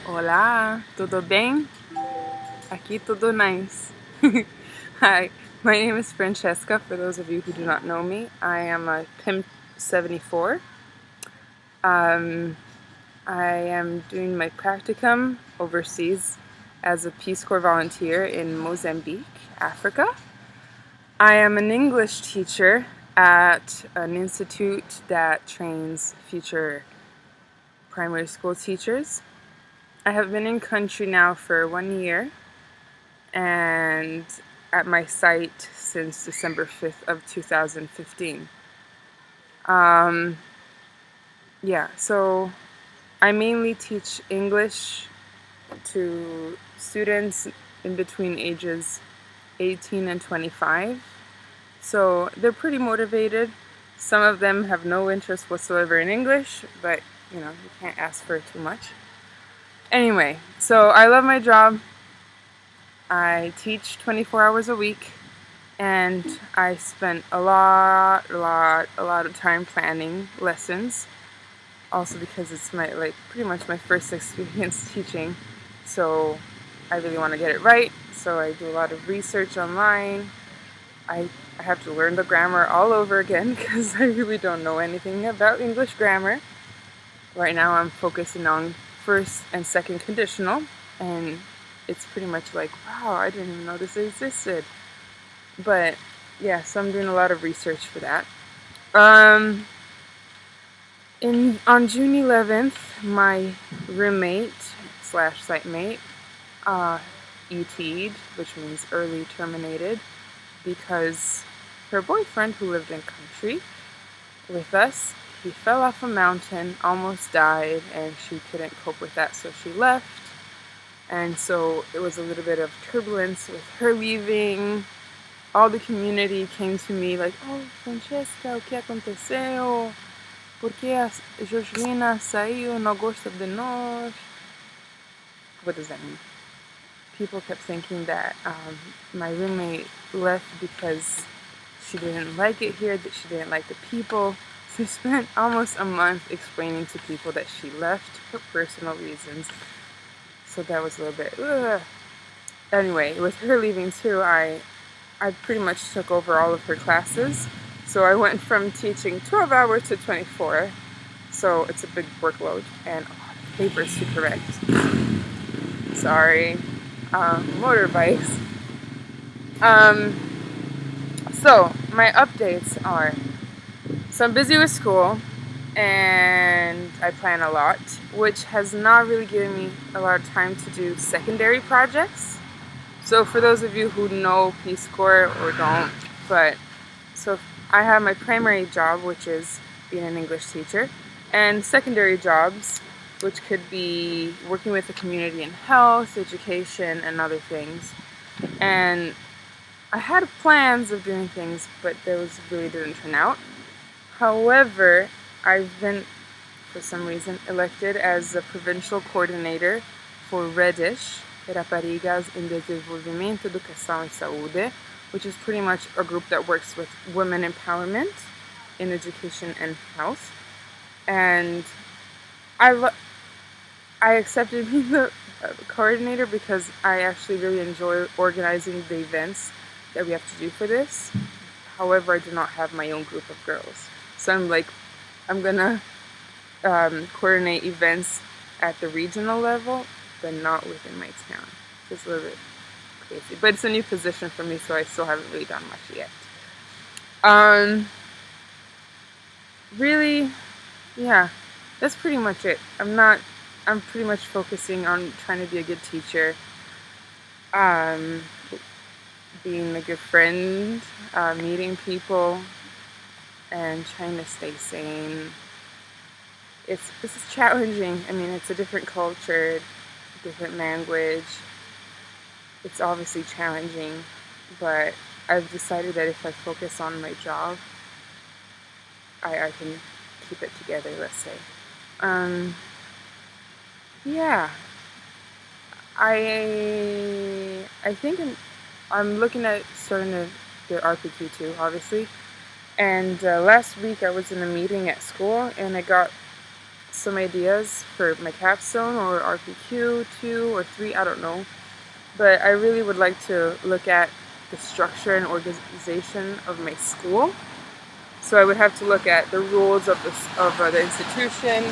Olá, tudo bem? Aqui tudo nice. Hi, my name is Francesca. For those of you who do not know me, I am a PIM 74. I am doing my practicum overseas as a Peace Corps volunteer in Mozambique, Africa. I am an English teacher at an institute that trains future primary school teachers. I have been in country now for 1 year and at my site since December 5th of 2015. Yeah, so I mainly teach English to students in between ages 18 and 25. So they're pretty motivated. Some of them have no interest whatsoever in English, but you can't ask for too much. Anyway, so I love my job. I teach 24 hours a week, and I spent a lot of time planning lessons. Also because it's pretty much my first experience teaching, so I really want to get it right. So I do a lot of research online. I have to learn the grammar all over again because I really don't know anything about English grammar. Right now I'm focusing on first and second conditional, and it's pretty much like, wow, I didn't even know this existed. But yeah, so I'm doing a lot of research for that. On June 11th, my roommate slash site mate ET'd, which means early terminated, because her boyfriend, who lived in country with us, he fell off a mountain, almost died, and she couldn't cope with that, so she left. And so it was a little bit of turbulence with her leaving. All the community came to me like, oh, Francesca, o que aconteceu? Por que a Georgina saiu, não gosta de nós? What does that mean? People kept thinking that my roommate left because she didn't like it here, that she didn't like the people. So I spent almost a month explaining to people that she left for personal reasons. So that was a little bit, ugh. Anyway, with her leaving too, I pretty much took over all of her classes. So I went from teaching 12 hours to 24. So it's a big workload and a lot of papers to correct. Sorry. Motorbikes. So my updates are, so I'm busy with school and I plan a lot, which has not really given me a lot of time to do secondary projects. So for those of you who know Peace Corps or don't, so I have my primary job, which is being an English teacher, and secondary jobs, which could be working with the community in health, education, and other things. And I had plans of doing things, but those really didn't turn out. However, I've been, for some reason, elected as a provincial coordinator for Reddish, Raparigas em Desenvolvimento, Educação e Saúde, which is pretty much a group that works with women empowerment in education and health. And I accepted being the coordinator because I actually really enjoy organizing the events that we have to do for this. However, I do not have my own group of girls. So I'm gonna coordinate events at the regional level, but not within my town. Just a little bit crazy. But it's a new position for me, so I still haven't really done much yet. Really, yeah, that's pretty much it. I'm pretty much focusing on trying to be a good teacher, being a good friend, meeting people, and trying to stay sane. This is challenging. I mean, it's a different culture, different language. It's obviously challenging, but I've decided that if I focus on my job, I can keep it together, let's say. Yeah, I think I'm looking at starting the RPQ too, obviously. And last week I was in a meeting at school, and I got some ideas for my capstone or RPQ 2 or 3, I don't know. But I really would like to look at the structure and organization of my school. So I would have to look at the rules of the institution,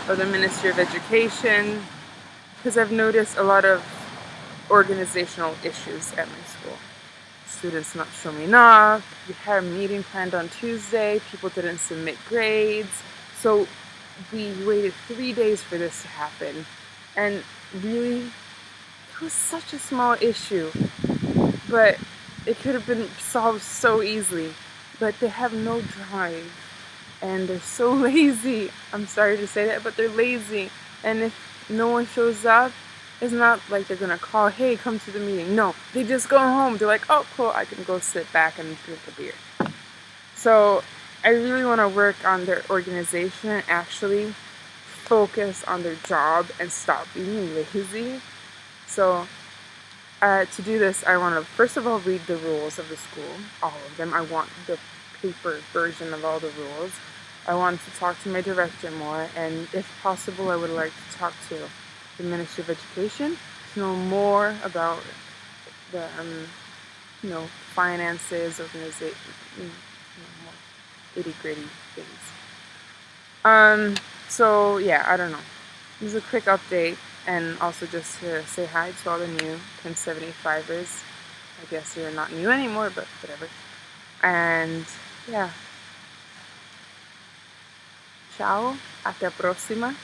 of the Ministry of Education, because I've noticed a lot of organizational issues at my school. Students not showing up, we had a meeting planned on Tuesday, people didn't submit grades, so we waited 3 days for this to happen. And really, it was such a small issue, but it could have been solved so easily. But they have no drive, and they're so lazy. I'm sorry to say that, but they're lazy. And if no one shows up, it's not like they're gonna call, hey, come to the meeting. No, they just go home. They're like, oh, cool, I can go sit back and drink a beer. So I really want to work on their organization and actually focus on their job and stop being lazy. So to do this, I want to first of all read the rules of the school, all of them. I want the paper version of all the rules. I want to talk to my director more, and if possible, I would like to talk to the Ministry of Education to know more about the finances, organization, more itty-gritty things. So yeah, I don't know. This is a quick update, and also just to say hi to all the new Pin 75ers. I guess you're not new anymore, but whatever. And yeah, ciao, hasta la próxima.